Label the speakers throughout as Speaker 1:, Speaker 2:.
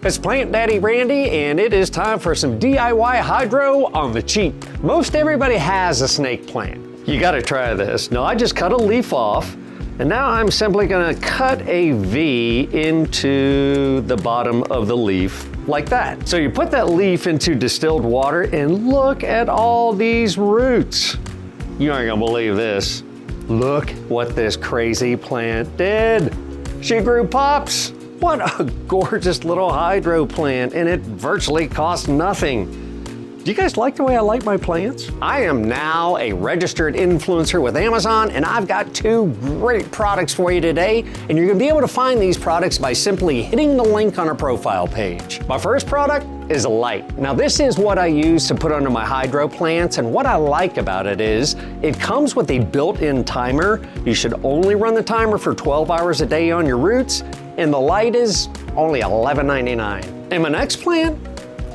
Speaker 1: It's Plant Daddy Randy, and it is time for some DIY hydro on the cheap. Most everybody has a snake plant. You gotta try this. Now I just cut a leaf off, and now I'm simply gonna cut a V into the bottom of the leaf like that. So you put that leaf into distilled water and look at all these roots. You ain't gonna believe this. Look what this crazy plant did. She grew pops. What a gorgeous little hydro plant, and it virtually costs nothing. Do you guys like the way I like my plants? I am now a registered influencer with Amazon, and I've got two great products for you today, and you're gonna be able to find these products by simply hitting the link on our profile page. My first product is a light. Now this is what I use to put under my hydro plants, and what I like about it is it comes with a built-in timer. You should only run the timer for 12 hours a day on your roots, and the light is only $11.99. And my next plant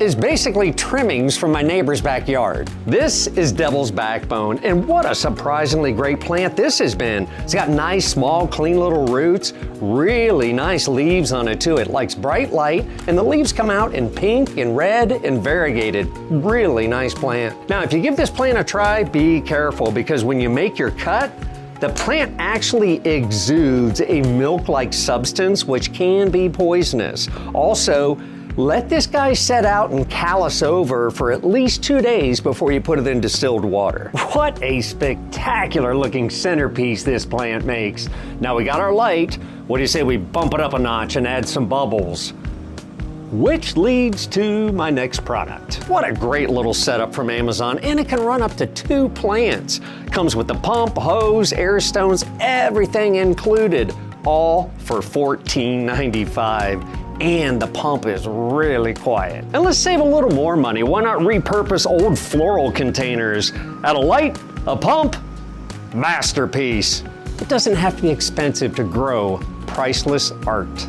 Speaker 1: is basically trimmings from my neighbor's backyard. This is Devil's Backbone, and what a surprisingly great plant this has been. It's got nice, small, clean little roots, really nice leaves on it too. It likes bright light, and the leaves come out in pink and red and variegated. Really nice plant. Now, if you give this plant a try, be careful, because when you make your cut, the plant actually exudes a milk-like substance which can be poisonous. Also, let this guy set out and callus over for at least 2 days before you put it in distilled water. What a spectacular looking centerpiece this plant makes. Now we got our light. What do you say we bump it up a notch and add some bubbles? Which leads to my next product. What a great little setup from Amazon, and it can run up to 2 plants. Comes with the pump, hose, air stones, everything included, all for $14.95. And the pump is really quiet. And let's save a little more money. Why not repurpose old floral containers? Add a light, a pump, masterpiece. It doesn't have to be expensive to grow priceless art.